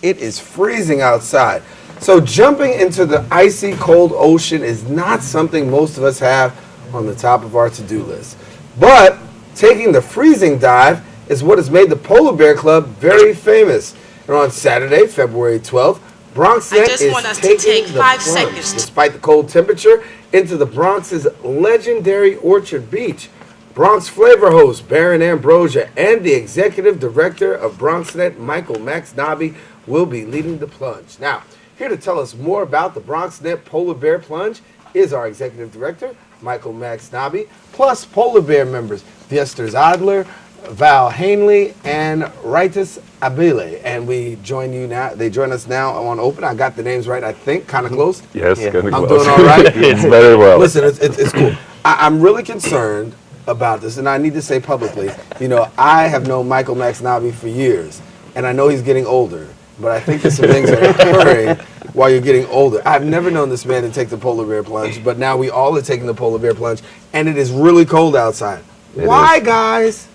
it is freezing outside. So jumping into the icy cold ocean is not something most of us have on the top of our to-do list. But taking the freezing dive is what has made the Polar Bear Club very famous. And on Saturday, February 12th, BronxNet is taking the plunge, despite the cold temperature, into the Bronx's legendary Orchard Beach. Bronx Flavor host Baron Ambrosia and the executive director of BronxNet, Michael Max Knobbe, will be leading the plunge. Now, here to tell us more about the BronxNet Polar Bear Plunge is our executive director, Michael Max Knobbe, plus Polar Bear members Viesters Adler, Val Hanley, and Ritus Abile. And we join you now. They join us now on Open. I got the names right, I think, kind of close. Yes, kind of close. I'm doing all right. It's very well. Listen, it's cool. I'm really concerned about this, and I need to say publicly, you know, I have known Michael Max Knobbe for years, and I know he's getting older, but I think that some things are occurring while you're getting older. I've never known this man to take the Polar Bear Plunge, but now we all are taking the Polar Bear Plunge, and it is really cold outside. Why, guys?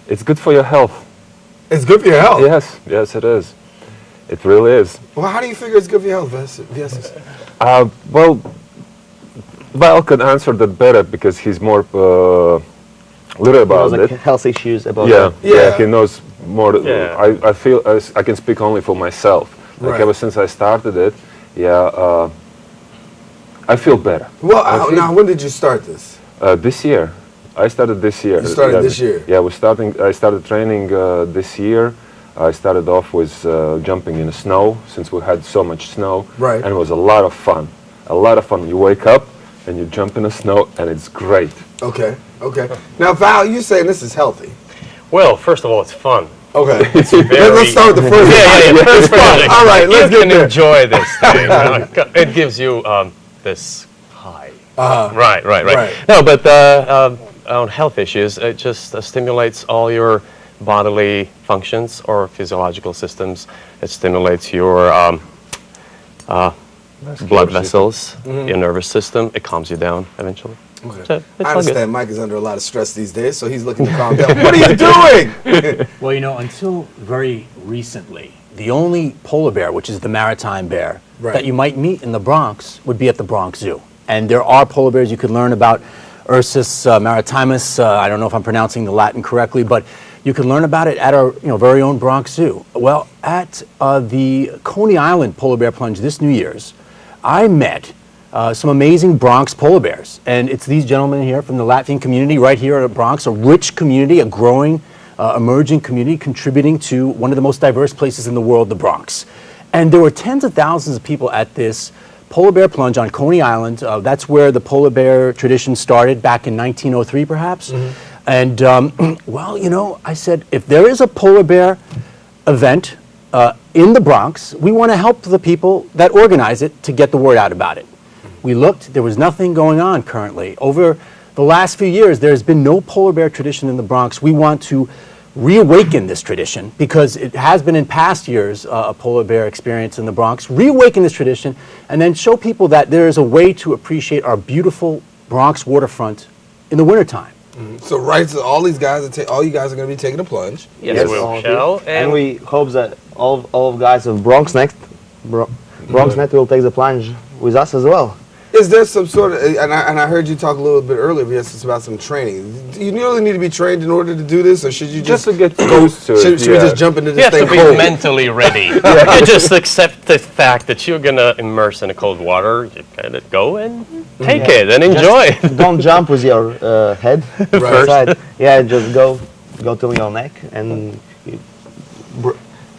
It's good for your health. It's good for your health? Yes, it is. It really is. Well, how do you figure it's good for your health, Viesters? Well, Val could answer that better because he's more little about it. Health issues about Yeah, he knows more. Yeah. I feel I can speak only for myself. Like ever since I started it, I feel better. Well, now when did you start this? This year. I started this year. You started this year? Yeah, I started training this year. I started off with jumping in the snow since we had so much snow. Right. And it was a lot of fun. A lot of fun. You wake up and you jump in the snow and it's great. Okay. Now, Val, you saying this is healthy? Well, first of all, it's fun. Okay. It's very... Let's start with the first. First project. All right, let's you get can there. enjoy this thing. It gives you this high. Right. No, but on health issues, it just stimulates all your bodily functions or physiological systems. It stimulates your blood vessels, your nervous system. It calms you down eventually. Okay. So I understand Mike is under a lot of stress these days, so he's looking to calm down. What are you doing? Well, you know, until very recently, the only polar bear, which is the maritime bear, that you might meet in the Bronx would be at the Bronx Zoo. And there are polar bears you could learn about. Ursus maritimus, I don't know if I'm pronouncing the Latin correctly, but you can learn about it at our very own Bronx Zoo. Well, at the Coney Island Polar Bear Plunge this New Year's, I met some amazing Bronx polar bears. And it's these gentlemen here from the Latvian community right here at Bronx, a rich community, a growing, emerging community contributing to one of the most diverse places in the world, the Bronx. And there were tens of thousands of people at this Polar Bear Plunge on Coney Island. That's where the polar bear tradition started back in 1903, perhaps. And, well, you know, I said, if there is a polar bear event in the Bronx, we want to help the people that organize it to get the word out about it. We looked, there was nothing going on currently. Over the last few years, there's been no polar bear tradition in the Bronx. We want to reawaken this tradition because it has been in past years a polar bear experience in the Bronx. Reawaken this tradition and then show people that there is a way to appreciate our beautiful Bronx waterfront in the wintertime. So, so all these guys, all you guys are going to be taking a plunge. Yes, we shall. And we hope that all guys of BronxNet will take the plunge with us as well. Is there some sort of, and I heard you talk a little bit earlier, Viesters, about some training. Do you really need to be trained in order to do this, or should you just to get used to it? Should we just jump into this thing cold? You have to be mentally ready. You just accept the fact that you're going to immerse in the cold water. You gotta go and take it and enjoy it. Don't jump with your head first. Yeah, just go to your neck and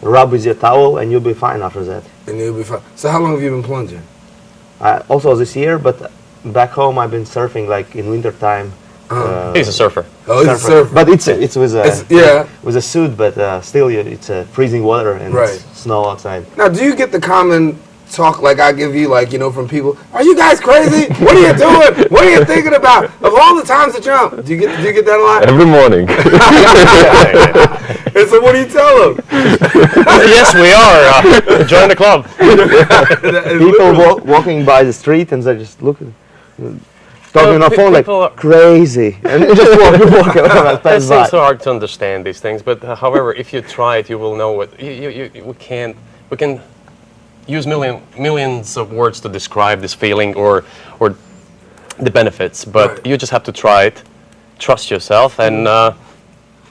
rub with your towel, and you'll be fine after that. And you'll be fine. So how long have you been plunging? Also this year, but back home I've been surfing like in winter time. He's a surfer. Oh, he's a surfer. But it's with a suit, but still it's freezing water and it's snow outside. Now, do you get the common talk like I give you, like, you know, from people? Are you guys crazy? What are you doing? What are you thinking about? Of all the times to jump, do you get that a lot? Every morning. And so what do you tell them? Yes, we are. Join the club. People walking by the street and they just look, talking on the phone like crazy, and just walk around. It's so hard to understand these things, but however, if you try it, you will know what we can't we can use millions of words to describe this feeling or the benefits, but you just have to try it, trust yourself, and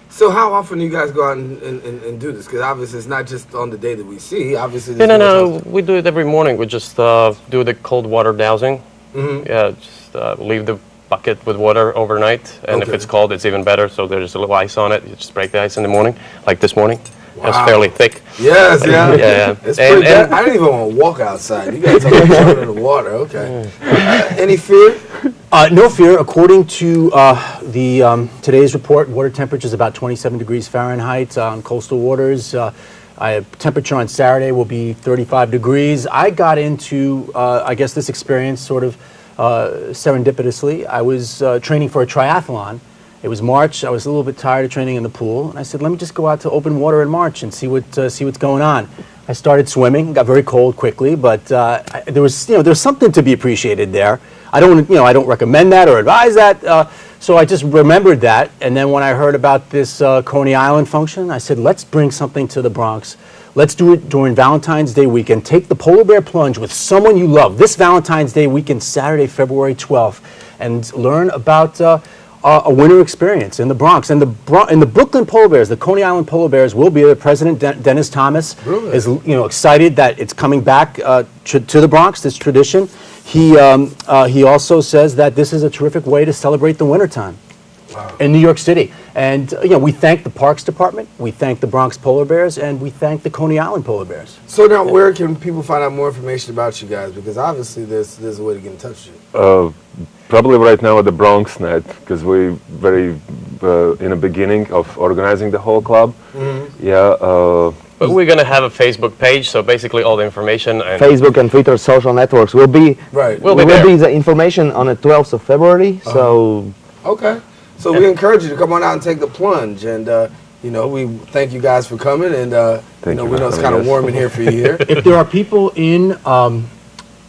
So how often do you guys go out and do this? Because obviously it's not just on the day that we see. Obviously, no. We do it every morning. We just do the cold water dousing. Yeah, just leave the bucket with water overnight, and if it's cold, it's even better. So there's a little ice on it. You just break the ice in the morning, like this morning. Wow. It's fairly thick. Yes, yeah. Yeah. It's pretty bad. I didn't even want to walk outside. You guys are jumping in the water. Okay. Any fear? No fear. According to today's report, water temperature is about 27 degrees Fahrenheit on coastal waters. Temperature on Saturday will be 35 degrees. I got into, I guess, this experience sort of serendipitously. I was training for a triathlon. It was March. I was a little bit tired of training in the pool, and I said, "Let me just go out to open water in March and see what's going on." I started swimming. Got very cold quickly, but there was something to be appreciated there. I don't recommend that or advise that. So I just remembered that, and then when I heard about this Coney Island function, I said, "Let's bring something to the Bronx. Let's do it during Valentine's Day weekend. Take the Polar Bear Plunge with someone you love this Valentine's Day weekend, Saturday, February 12th, and learn about." A winter experience in the Bronx. And the Brooklyn Polar Bears, the Coney Island Polar Bears, will be there. President Dennis Thomas is excited that it's coming back to the Bronx, this tradition. He also says that this is a terrific way to celebrate the wintertime in New York City. And we thank the Parks Department, we thank the Bronx Polar Bears, and we thank the Coney Island Polar Bears. So now where can people find out more information about you guys? Because obviously there's a way to get in touch with you. Probably right now at the BronxNet, because we're very in the beginning of organizing the whole club. Yeah. But we're going to have a Facebook page, so basically all the information. And Facebook and Twitter social networks will be will be the information on the 12th of February. So okay. So we encourage you to come on out and take the plunge, and we thank you guys for coming, and we know it's kind of warm in here for you here. If there are people in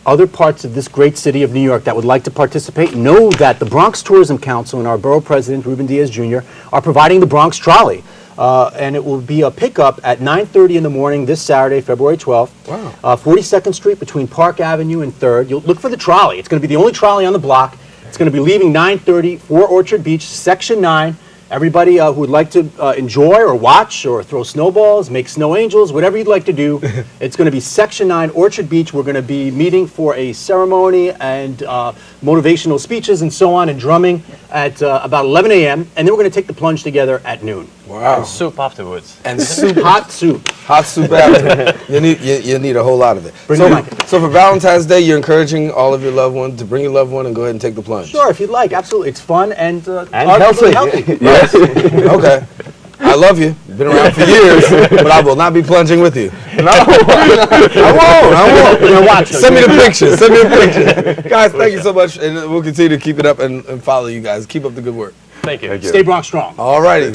other parts of this great city of New York that would like to participate, know that the Bronx Tourism Council and our borough president, Ruben Diaz Jr., are providing the Bronx Trolley. And it will be a pickup at 9:30 in the morning this Saturday, February 12th. Wow. 42nd Street between Park Avenue and 3rd. You'll look for the trolley. It's going to be the only trolley on the block. It's going to be leaving 9:30 for Orchard Beach, Section 9. Everybody who would like to enjoy or watch or throw snowballs, make snow angels, whatever you'd like to do, it's going to be Section 9, Orchard Beach. We're going to be meeting for a ceremony and motivational speeches and so on and drumming at about 11 a.m. And then we're going to take the plunge together at noon. Wow. And soup afterwards. And soup. Hot soup. Hot soup after. you need a whole lot of it. So for Valentine's Day, you're encouraging all of your loved ones to bring your loved one and go ahead and take the plunge. Sure, if you'd like. Absolutely. It's fun and healthy. Yes. Okay. I love you. Been around for years, but I will not be plunging with you. No, I won't. You're gonna watch. Send me the pictures. Guys, thank you so much, and we'll continue to keep it up and follow you guys. Keep up the good work. Thank you. Stay Bronx strong. All righty.